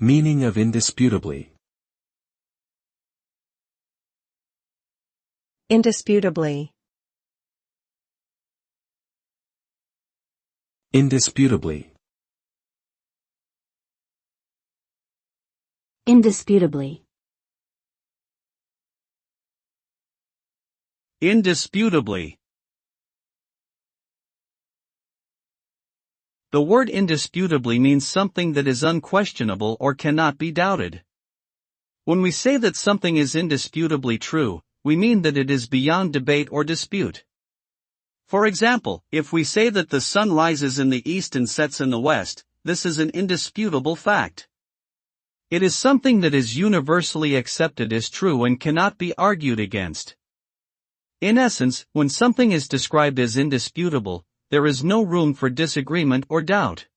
Meaning of indisputably. Indisputably. Indisputably. Indisputably. Indisputably. The word indisputably means something that is unquestionable or cannot be doubted. When we say that something is indisputably true, we mean that it is beyond debate or dispute. For example, if we say that the sun rises in the east and sets in the west, this is an indisputable fact. It is something that is universally accepted as true and cannot be argued against. In essence, when something is described as indisputable, there is no room for disagreement or doubt.